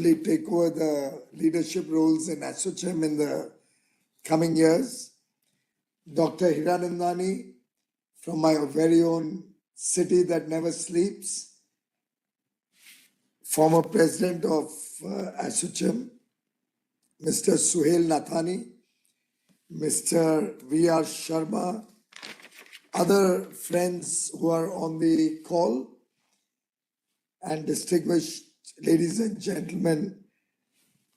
actually take over the leadership roles in Assocham in the coming years. Dr. Hiranandani from my very own city that never sleeps, former president of Assocham, Mr. Suhail Nathani, Mr. V.R. Sharma, other friends who are on the call, and distinguished ladies and gentlemen,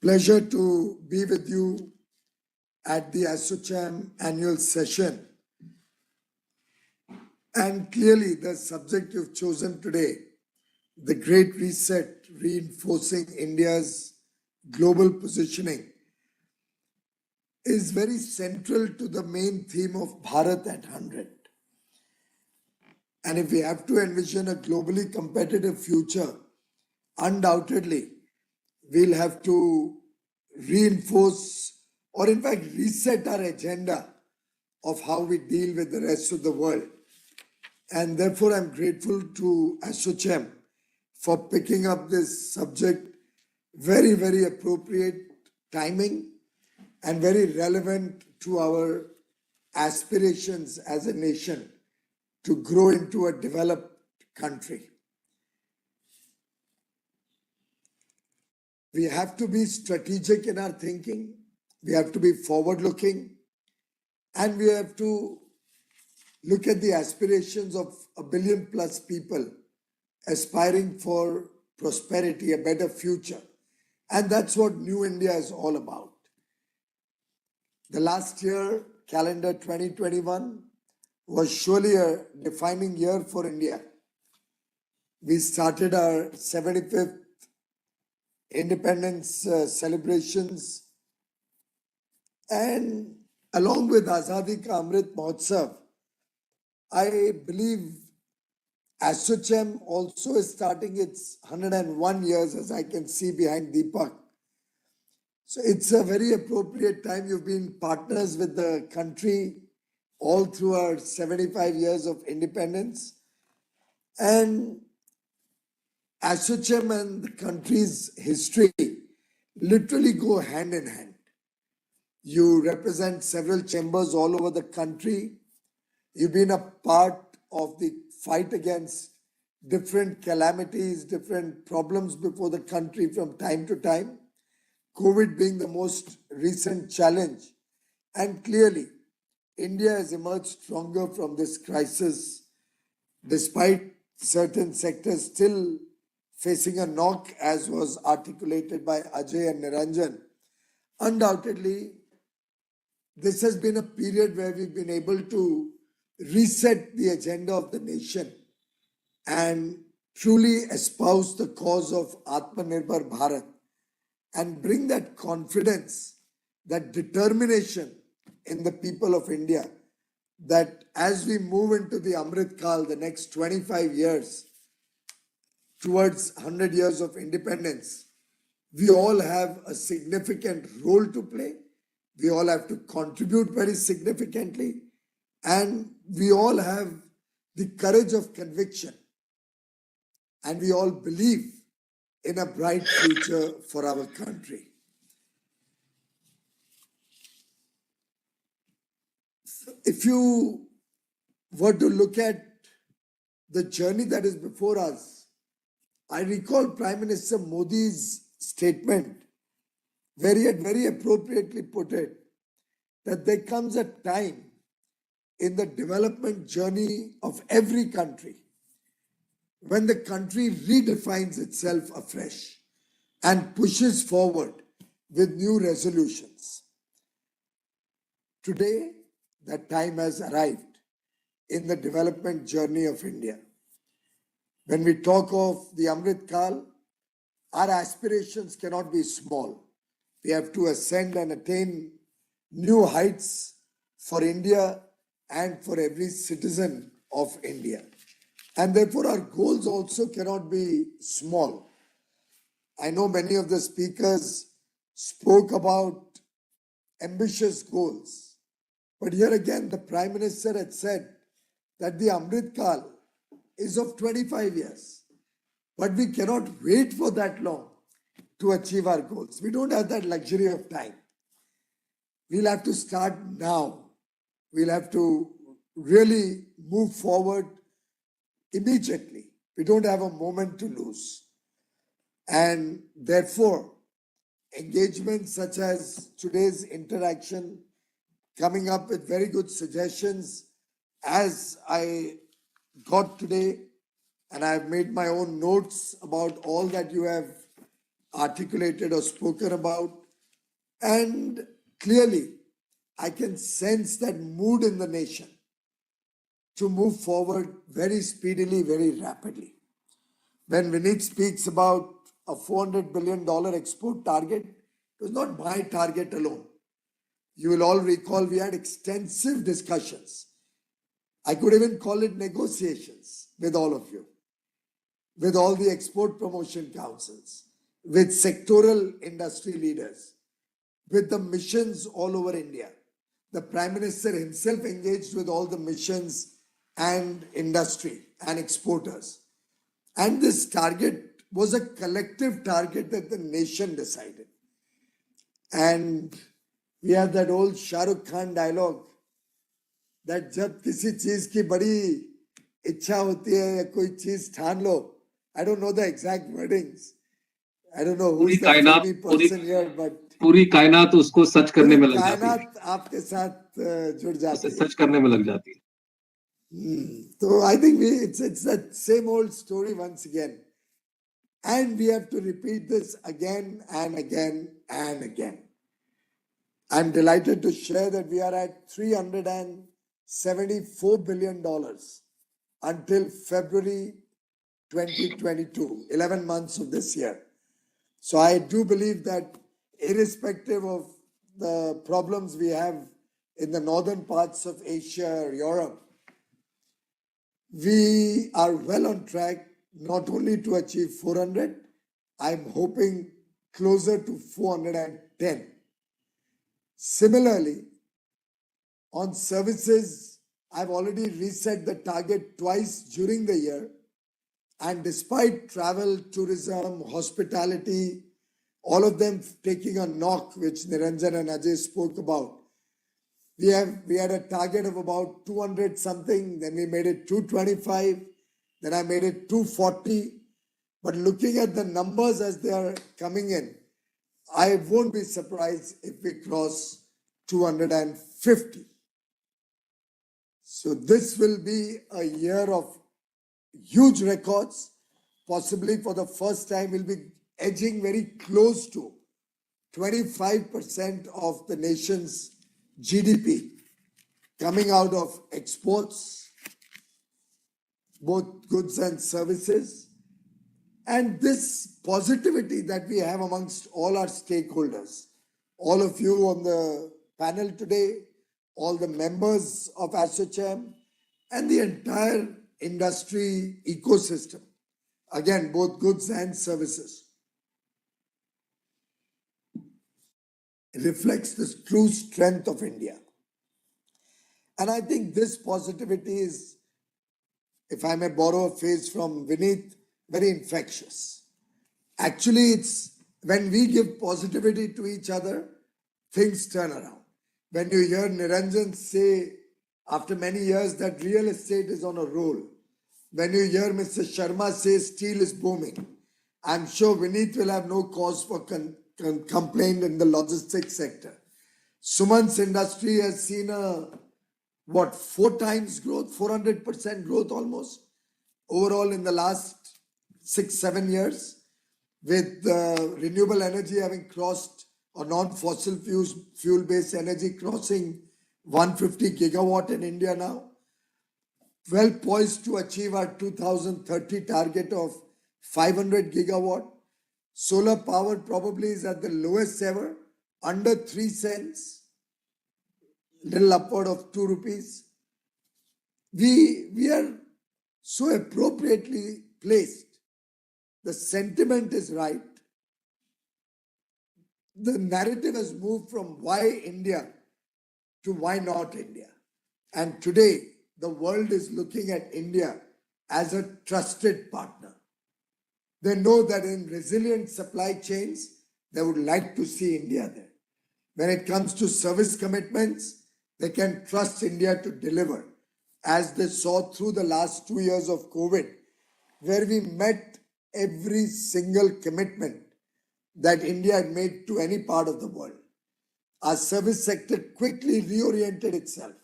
pleasure to be with you at the Assocham annual session. And clearly the subject you've chosen today, the Great Reset, reinforcing India's global positioning, is very central to the main theme of Bharat at 100. And if we have to envision a globally competitive future, undoubtedly, we'll have to reinforce or in fact reset our agenda of how we deal with the rest of the world. And therefore, I'm grateful to Assocham for picking up this subject, very, very appropriate timing and very relevant to our aspirations as a nation to grow into a developed country. We have to be strategic in our thinking, we have to be forward-looking, and we have to look at the aspirations of 1 billion plus people aspiring for prosperity, a better future. And that's what New India is all about. The last year, calendar 2021, was surely a defining year for India. We started our 75th independence celebrations, and along with Azadi Ka Amrit Mahotsav, I believe Assocham also is starting its 101 years, as I can see behind Deepak. So it's a very appropriate time. You've been partners with the country all through our 75 years of independence. And Assocham and the country's history literally go hand in hand. You represent several chambers all over the country. You've been a part of the fight against different calamities, different problems before the country from time to time, COVID being the most recent challenge. And clearly, India has emerged stronger from this crisis, despite certain sectors still facing a knock, as was articulated by Ajay and Niranjan. Undoubtedly, this has been a period where we've been able to reset the agenda of the nation and truly espouse the cause of Atmanirbhar Bharat and bring that confidence, that determination in the people of India, that as we move into the Amrit Kal, the next 25 years, towards 100 years of independence, we all have a significant role to play. We all have to contribute very significantly, and we all have the courage of conviction, and we all believe in a bright future for our country. If you were to look at the journey that is before us, I recall Prime Minister Modi's statement, where he had very appropriately put it, that there comes a time in the development journey of every country when the country redefines itself afresh and pushes forward with new resolutions. Today, that time has arrived in the development journey of India. When we talk of the Amrit Kal, our aspirations cannot be small. We have to ascend and attain new heights for India and for every citizen of India. And therefore, our goals also cannot be small. I know many of the speakers spoke about ambitious goals. But here again, the Prime Minister had said that the Amrit Kal is of 25 years. But we cannot wait for that long. to achieve our goals. We don't have that luxury of time. We'll have to start now. We'll have to really move forward immediately. We don't have a moment to lose. And therefore, engagements such as today's interaction, coming up with very good suggestions, as I got today, and I've made my own notes about all that you have articulated or spoken about. And clearly, I can sense that mood in the nation to move forward very speedily, very rapidly. When Vineet speaks about a $400 billion export target, it was not my target alone. You will all recall we had extensive discussions. I could even call it negotiations with all of you, with all the export promotion councils, with sectoral industry leaders, with the missions all over India. The Prime Minister himself engaged with all the missions and industry and exporters. And this target was a collective target that the nation decided. And we have that old Shah Rukh Khan dialogue that जब किसी चीज की बड़ी इच्छा होती है या कोई चीज ठान लो, I don't know the exact wordings. I don't know who's the filmy person here, but पूरी कायनात उसको सच करने में लग जाती है. कायनात आपके साथ जुड़ जाती है. सच करने में लग जाती है. So I think it's that same old story once again. And we have to repeat this again and again and again. I'm delighted to share that we are at $374 billion until February 2022, 11 months of this year. So I do believe that irrespective of the problems we have in the northern parts of Asia or Europe, we are well on track not only to achieve 400, I'm hoping closer to 410. Similarly, on services, I've already reset the target twice during the year. And despite travel, tourism, hospitality, all of them taking a knock, which Niranjan and Ajay spoke about, we had a target of about 200 something, then we made it 225, then I made it 240. But looking at the numbers as they are coming in, I won't be surprised if we cross 250. So this will be a year of huge records. Possibly for the first time, we'll be edging very close to 25% of the nation's GDP coming out of exports, both goods and services. And this positivity that we have amongst all our stakeholders, all of you on the panel today, all the members of Assocham, and the entire industry ecosystem, again, both goods and services, reflects the true strength of India. And I think this positivity is, if I may borrow a phrase from Vineet, very infectious. Actually, it's when we give positivity to each other, things turn around. When you hear Niranjan say, after many years, that real estate is on a roll, when you hear Mr. Sharma say steel is booming, I'm sure Vineet will have no cause for complaint in the logistics sector. Suman's industry has seen a, 4 times growth, 400% growth almost, overall in the last 6-7 years, with renewable energy having crossed, or non-fossil fuel-based energy crossing 150 gigawatt in India now. Well poised to achieve our 2030 target of 500 gigawatt. Solar power probably is at the lowest ever, under 3 cents, little upward of 2 rupees. We are so appropriately placed. The sentiment is right. The narrative has moved from why India to why not India. And today, the world is looking at India as a trusted partner. They know that in resilient supply chains, they would like to see India there. When it comes to service commitments, they can trust India to deliver, as they saw through the last 2 years of COVID, where we met every single commitment that India had made to any part of the world. Our service sector quickly reoriented itself,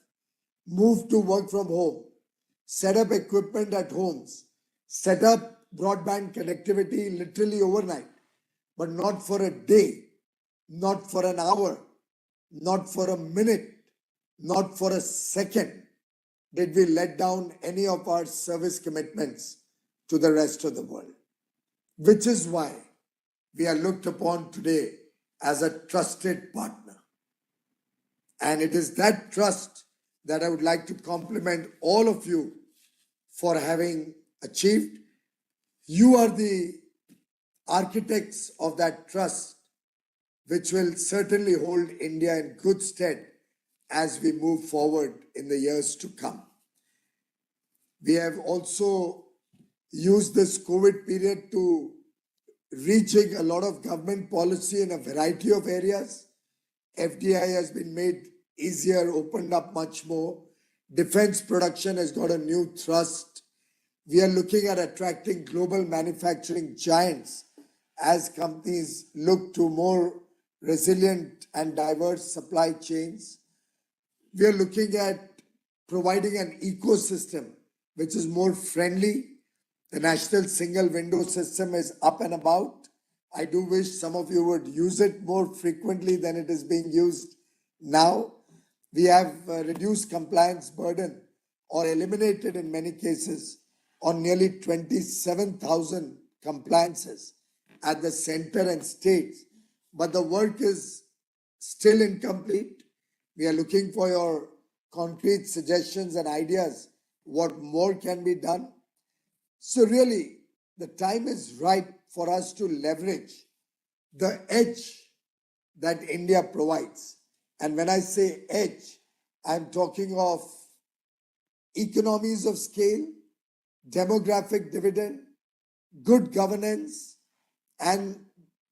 moved to work from home, set up equipment at homes, set up broadband connectivity literally overnight, but not for a day, not for an hour, not for a minute, not for a second did we let down any of our service commitments to the rest of the world. Which is why we are looked upon today as a trusted partner. And it is that trust that I would like to compliment all of you for having achieved. You are the architects of that trust, which will certainly hold India in good stead as we move forward in the years to come. We have also used this COVID period to rejig a lot of government policy in a variety of areas. FDI has been made easier, opened up much more. Defense production has got a new thrust. We are looking at attracting global manufacturing giants as companies look to more resilient and diverse supply chains. We are looking at providing an ecosystem which is more friendly. The national single window system is up and about. I do wish some of you would use it more frequently than it is being used now. We have reduced compliance burden or eliminated in many cases on nearly 27,000 compliances at the center and states. But the work is still incomplete. We are looking for your concrete suggestions and ideas what more can be done. So really, the time is right for us to leverage the edge that India provides. And when I say edge, I'm talking of economies of scale, demographic dividend, good governance, and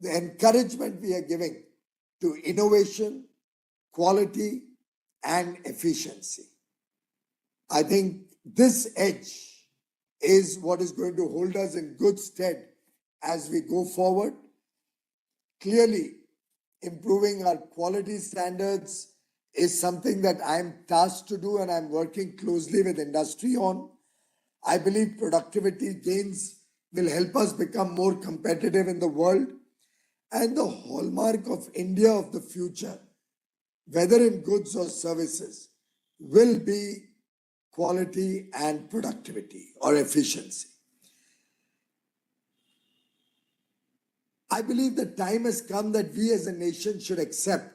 the encouragement we are giving to innovation, quality, and efficiency. I think this edge is what is going to hold us in good stead as we go forward. Clearly, improving our quality standards is something that I'm tasked to do, and I'm working closely with industry on. I believe productivity gains will help us become more competitive in the world, and the hallmark of India of the future, whether in goods or services, will be quality and productivity or efficiency. I believe the time has come that we as a nation should accept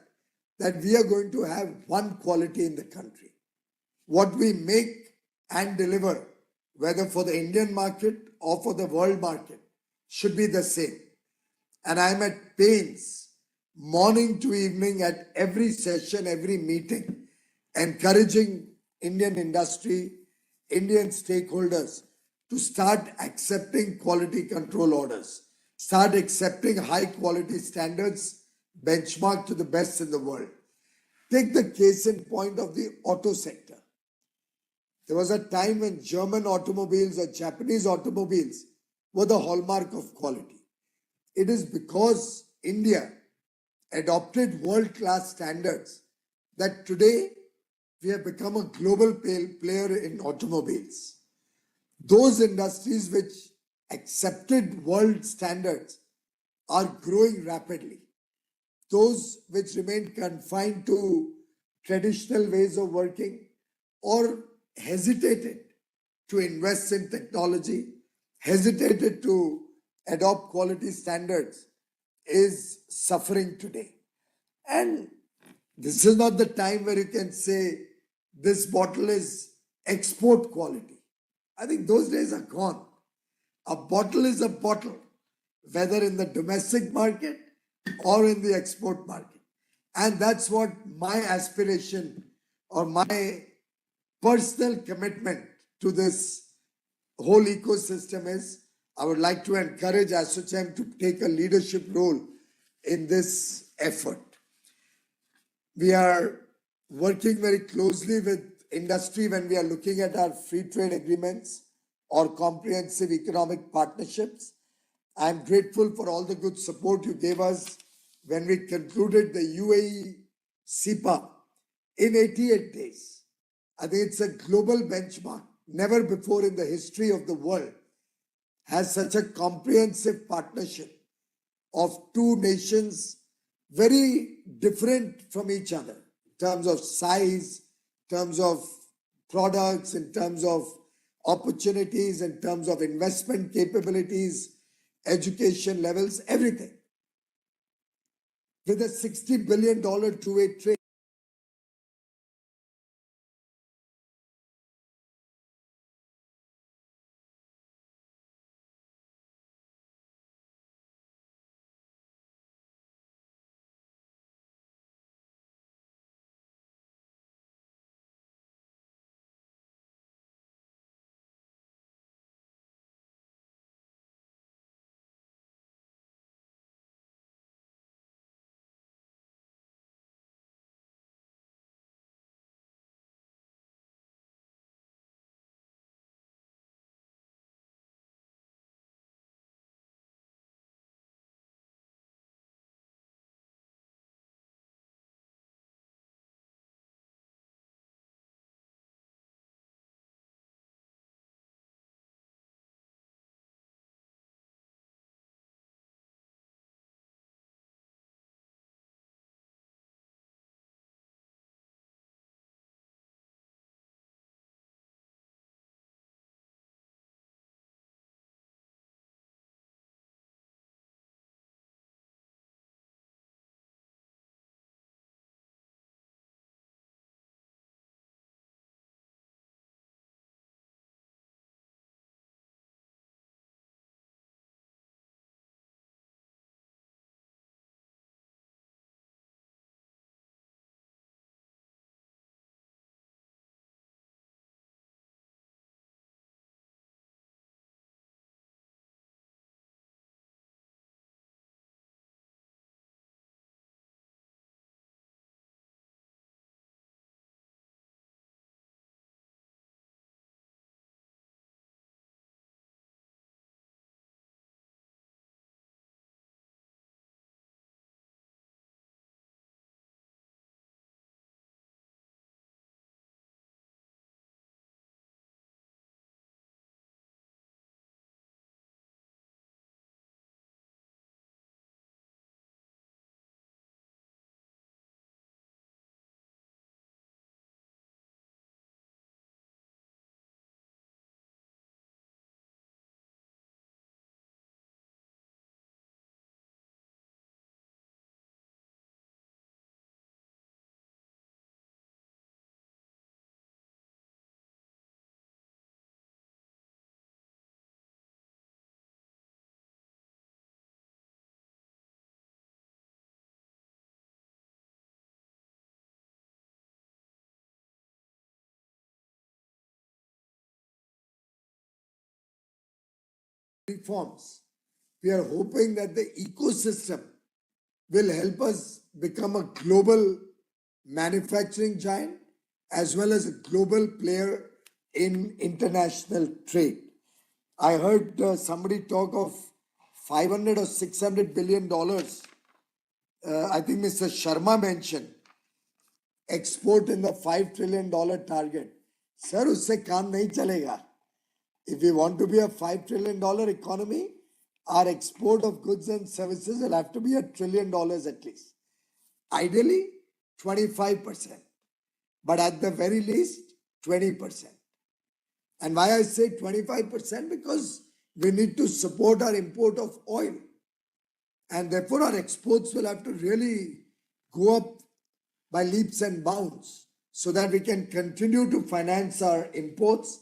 that we are going to have one quality in the country. What we make and deliver, whether for the Indian market or for the world market, should be the same. And I'm at pains, morning to evening, at every session, every meeting, encouraging Indian industry, Indian stakeholders to start accepting quality control orders, start accepting high quality standards benchmarked to the best in the world. Take the case in point of the auto sector. There was a time when German automobiles or Japanese automobiles were the hallmark of quality. It is because India adopted world-class standards that today we have become a global player in automobiles. Those industries which accepted world standards are growing rapidly. Those which remain confined to traditional ways of working or hesitated to invest in technology, hesitated to adopt quality standards, is suffering today. And this is not the time where you can say this bottle is export quality. I think those days are gone. A bottle is a bottle, whether in the domestic market or in the export market. And that's what my aspiration or my personal commitment to this whole ecosystem is, I would like to encourage Assocham to take a leadership role in this effort. We are working very closely with industry when we are looking at our free trade agreements or comprehensive economic partnerships. I'm grateful for all the good support you gave us when we concluded the UAE CEPA in 88 days. I think it's a global benchmark. Never before in the history of the world has such a comprehensive partnership of two nations very different from each other in terms of size, in terms of products, in terms of opportunities, in terms of investment capabilities, education levels, everything. With a $60 billion two-way trade. Reforms. We are hoping that the ecosystem will help us become a global manufacturing giant as well as a global player in international trade. I heard somebody talk of 500 or 600 billion dollars. I think Mr. Sharma mentioned export in the $5 trillion target. Sir, usse kaam nahi chalega. If we want to be a $5 trillion economy, our export of goods and services will have to be $1 trillion at least. Ideally, 25%. But at the very least, 20%. And why I say 25%? Because we need to support our import of oil. And therefore, our exports will have to really go up by leaps and bounds so that we can continue to finance our imports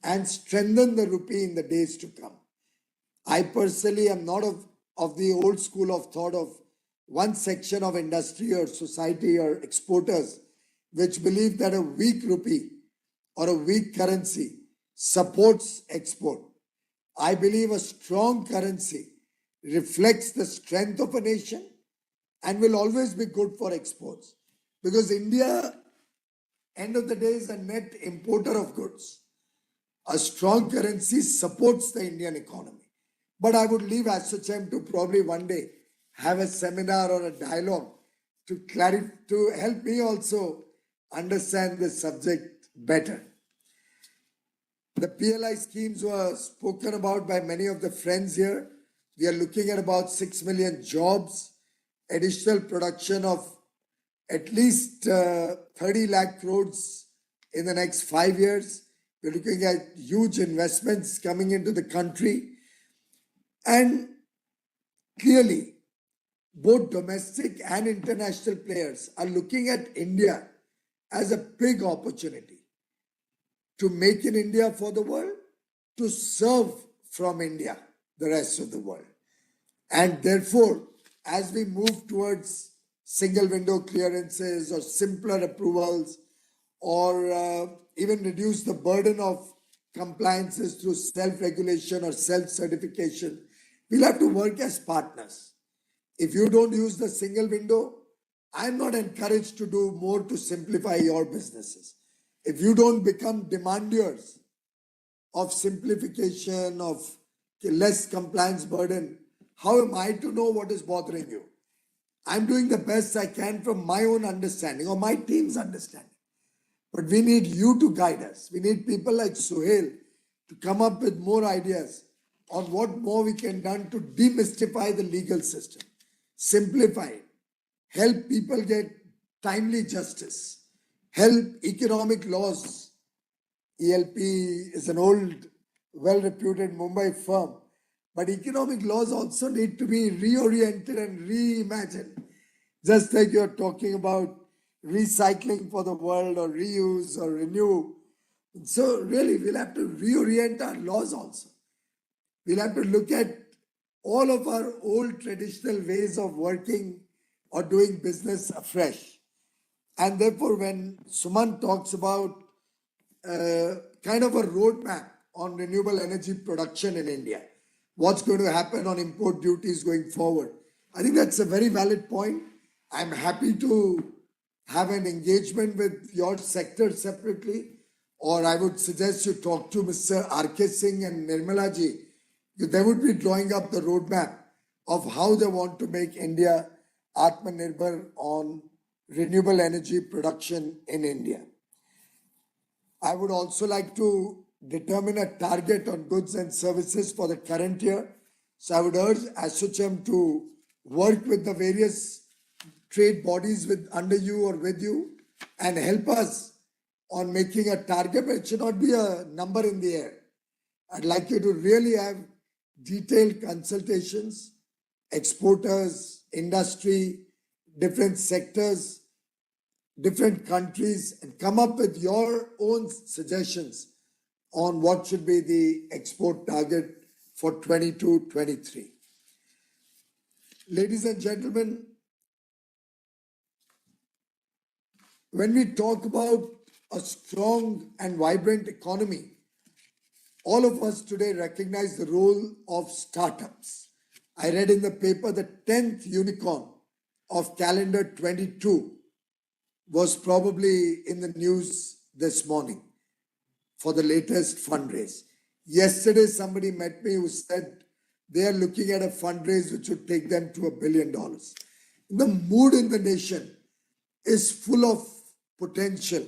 and strengthen the rupee in the days to come. I personally am not of the old school of thought of one section of industry or society or exporters which believe that a weak rupee or a weak currency supports export. I believe a strong currency reflects the strength of a nation and will always be good for exports. Because India, end of the day, is a net importer of goods. A strong currency supports the Indian economy. But I would leave Assocham to probably one day have a seminar or a dialogue to help me also understand this subject better. The PLI schemes were spoken about by many of the friends here. We are looking at about 6 million jobs, additional production of at least 30 lakh crores in the next 5 years. We're looking at huge investments coming into the country. And clearly, both domestic and international players are looking at India as a big opportunity to make in India for the world, to serve from India the rest of the world. And therefore, as we move towards single window clearances or simpler approvals, or even reduce the burden of compliances through self-regulation or self-certification, we'll have to work as partners. If you don't use the single window, I'm not encouraged to do more to simplify your businesses. If you don't become demanders of simplification, of less compliance burden, how am I to know what is bothering you? I'm doing the best I can from my own understanding or my team's understanding. But we need you to guide us. We need people like Suhail to come up with more ideas on what more we can do to demystify the legal system, simplify it, help people get timely justice, help economic laws. ELP is an old, well-reputed Mumbai firm, but economic laws also need to be reoriented and reimagined. Just like you're talking about recycling for the world or reuse or renew. So really, we'll have to reorient our laws also. We'll have to look at all of our old traditional ways of working or doing business afresh. And therefore, when Suman talks about kind of a roadmap on renewable energy production in India, what's going to happen on import duties going forward, I think that's a very valid point. I'm happy to have an engagement with your sector separately, or I would suggest you talk to Mr. R.K. Singh and Nirmala ji. They would be drawing up the roadmap of how they want to make India Atmanirbhar on renewable energy production in India. I would also like to determine a target on goods and services for the current year. So I would urge Assocham to work with the various trade bodies under you or with you and help us on making a target, but it should not be a number in the air. I'd like you to really have detailed consultations, exporters, industry, different sectors, different countries, and come up with your own suggestions on what should be the export target for 22-23. Ladies and gentlemen, when we talk about a strong and vibrant economy, all of us today recognize the role of startups. I read in the paper the 10th unicorn of calendar 22 was probably in the news this morning for the latest fundraise. Yesterday, somebody met me who said they are looking at a fundraise which would take them to $1 billion. The mood in the nation is full of potential.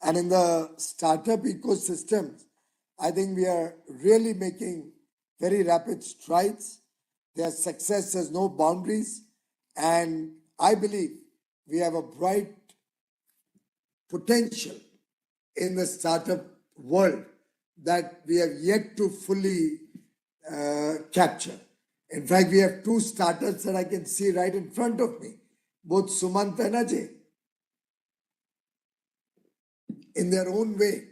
And in the startup ecosystem, I think we are really making very rapid strides. Their success has no boundaries. And I believe we have a bright potential in the startup world that we have yet to fully capture. In fact, we have two startups that I can see right in front of me, both Sumant and Ajay. In their own way,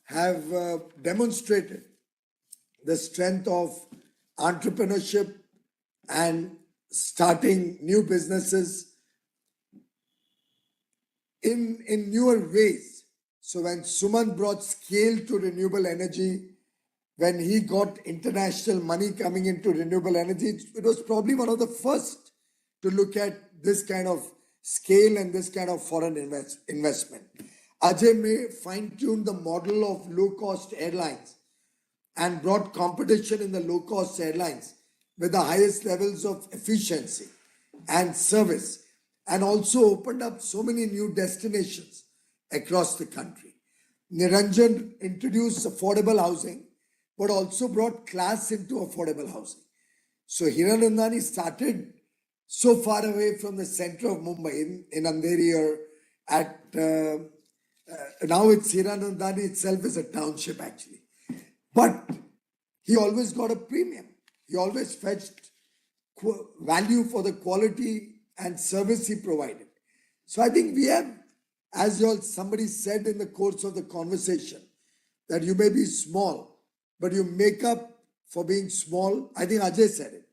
have demonstrated the strength of entrepreneurship and starting new businesses in newer ways. So when Suman brought scale to renewable energy, when he got international money coming into renewable energy, it was probably one of the first to look at this kind of scale and this kind of foreign investment. Ajay May fine-tuned the model of low-cost airlines and brought competition in the low-cost airlines with the highest levels of efficiency and service, and also opened up so many new destinations across the country. Niranjan introduced affordable housing, but also brought class into affordable housing. So Hiranandani started so far away from the center of Mumbai in Andheri, or at now it's Hiranandani itself is a township actually. But he always got a premium. He always fetched value for the quality and service he provided. So I think we have, as somebody said in the course of the conversation, that you may be small, but you make up for being small. I think Ajay said it,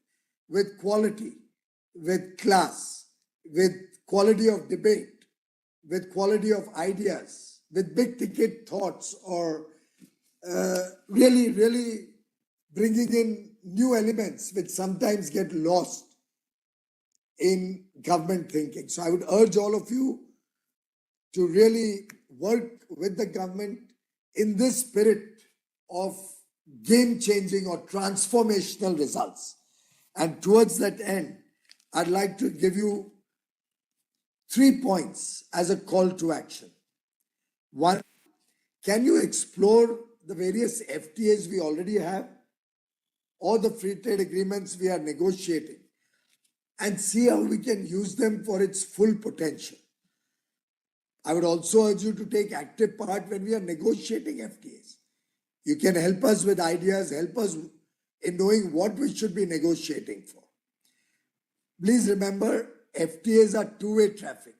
with quality, with class, with quality of debate, with quality of ideas, with big ticket thoughts, or really bringing in new elements which sometimes get lost in government thinking. So I would urge all of you to really work with the government in this spirit of game-changing or transformational results. And towards that end, I'd like to give you 3 points as a call to action. One, can you explore the various FTAs we already have or the free trade agreements we are negotiating and see how we can use them for its full potential? I would also urge you to take active part when we are negotiating FTAs. You can help us with ideas, help us in knowing what we should be negotiating for. Please remember, FTAs are two-way traffic.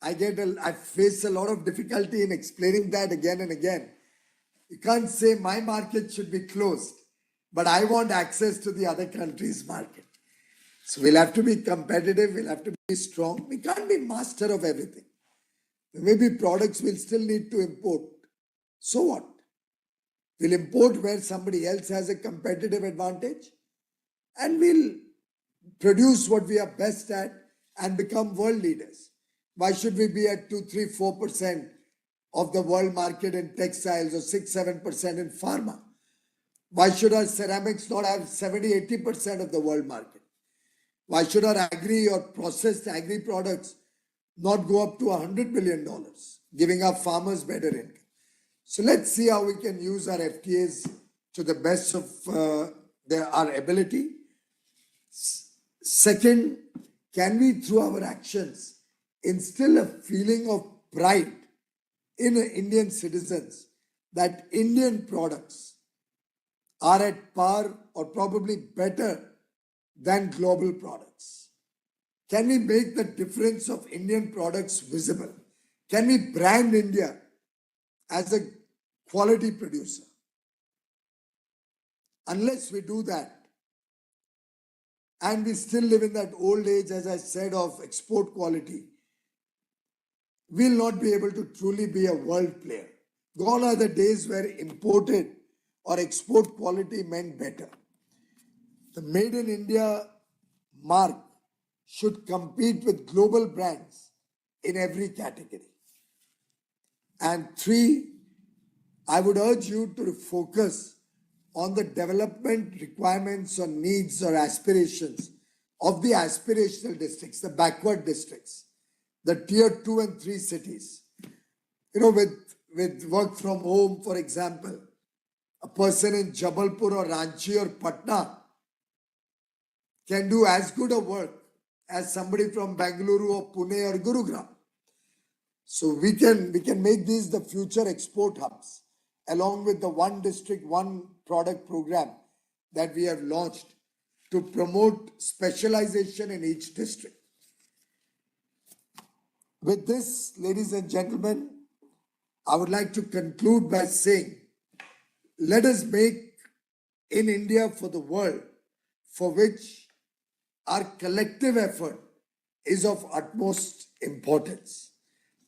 I face a lot of difficulty in explaining that again and again. You can't say my market should be closed, but I want access to the other country's market. So we'll have to be competitive, we'll have to be strong. We can't be master of everything. There may be products we'll still need to import. So what? We'll import where somebody else has a competitive advantage, and we'll produce what we are best at and become world leaders. Why should we be at 2, 3, 4% of the world market in textiles or 6, 7% in pharma? Why should our ceramics not have 70, 80% of the world market? Why should our agri or processed agri products not go up to $100 billion, giving our farmers better income? So let's see how we can use our FTAs to the best of our ability. Second, can we, through our actions, instill a feeling of pride in Indian citizens that Indian products are at par or probably better than global products? Can we make the difference of Indian products visible? Can we brand India as a quality producer? Unless we do that, and we still live in that old age, as I said, of export quality, we'll not be able to truly be a world player. Gone are the days where imported or export quality meant better. The Made in India mark should compete with global brands in every category. And 3, I would urge you to focus on the development requirements or needs or aspirations of the aspirational districts, the backward districts, the tier 2 and 3 cities. With work from home, for example, a person in Jabalpur or Ranchi or Patna can do as good a work as somebody from Bengaluru or Pune or Gurugram. So we can make these the future export hubs, along with the one district, one product program that we have launched to promote specialization in each district. With this, ladies and gentlemen, I would like to conclude by saying, let us make in India for the world, for which our collective effort is of utmost importance.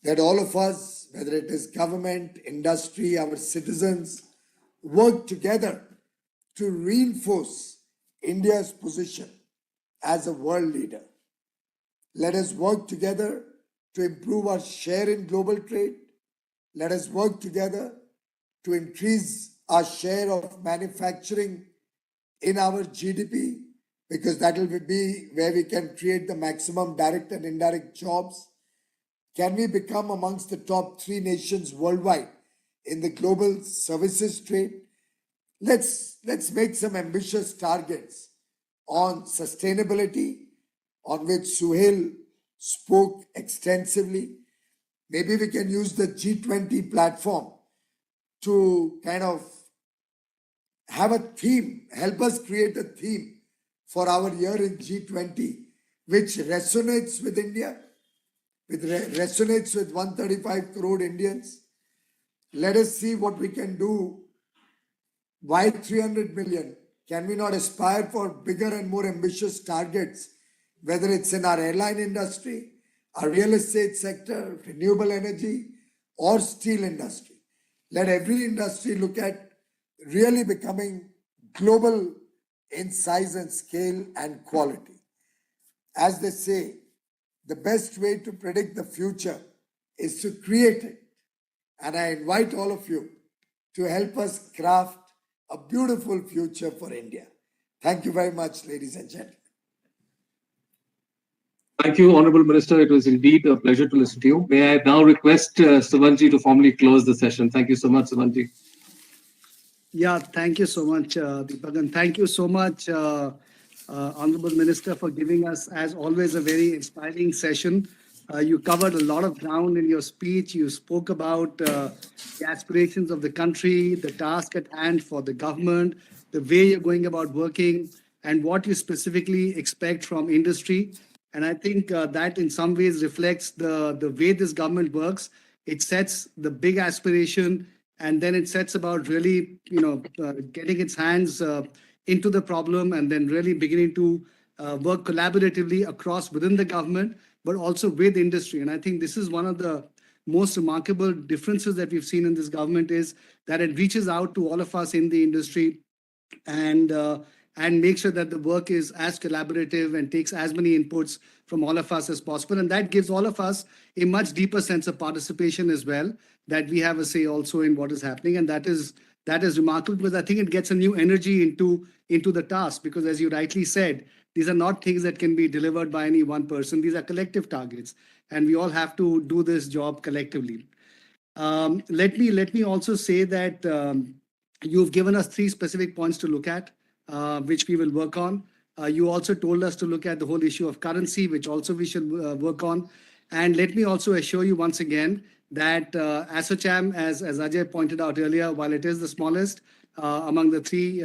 That all of us, whether it is government, industry, our citizens, work together to reinforce India's position as a world leader. Let us work together to improve our share in global trade. Let us work together to increase our share of manufacturing in our GDP, because that will be where we can create the maximum direct and indirect jobs. Can we become amongst the top 3 nations worldwide in the global services trade? Let's make some ambitious targets on sustainability, on which Suhail spoke extensively. Maybe we can use the G20 platform to kind of have a theme, help us create a theme for our year in G20, which resonates with India, resonates with 135 crore Indians. Let us see what we can do. Why 300 million? Can we not aspire for bigger and more ambitious targets, whether it's in our airline industry, our real estate sector, renewable energy, or steel industry? Let every industry look at really becoming global in size and scale and quality. As they say, the best way to predict the future is to create it. And I invite all of you to help us craft a beautiful future for India. Thank you very much, ladies and gentlemen. Thank you, Honorable Minister. It was indeed a pleasure to listen to you. May I now request Savanji to formally close the session. Thank you so much, Savanji. Yeah, thank you so much, Deepak. And thank you so much, Honorable Minister, for giving us, as always, a very inspiring session. You covered a lot of ground in your speech. You spoke about the aspirations of the country, the task at hand for the government, the way you're going about working, and what you specifically expect from industry. And I think that in some ways reflects the way this government works. It sets the big aspiration, and then it sets about really, getting its hands into the problem, and then really beginning to work collaboratively across within the government, but also with industry. And I think this is one of the most remarkable differences that we've seen in this government, is that it reaches out to all of us in the industry and make sure that the work is as collaborative and takes as many inputs from all of us as possible. And that gives all of us a much deeper sense of participation as well, that we have a say also in what is happening. And that is remarkable, because I think it gets a new energy into the task, because as you rightly said, these are not things that can be delivered by any one person. These are collective targets, and we all have to do this job collectively. Let me also say that you've given us 3 specific points to look at, which we will work on. You also told us to look at the whole issue of currency, which also we should work on. And let me also assure you once again that Assocham, as Ajay pointed out earlier, while it is the smallest among the 3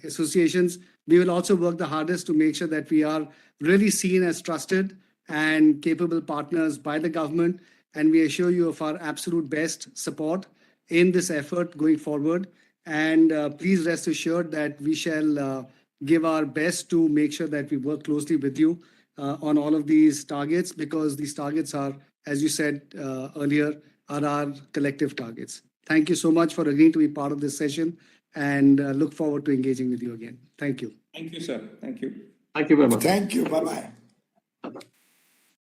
associations, we will also work the hardest to make sure that we are really seen as trusted and capable partners by the government. And we assure you of our absolute best support in this effort going forward. And please rest assured that we shall give our best to make sure that we work closely with you on all of these targets, because these targets are, as you said earlier, are our collective targets. Thank you so much for agreeing to be part of this session, and look forward to engaging with you again. Thank you. Thank you, sir. Thank you. Thank you very much. Thank you. Bye-bye.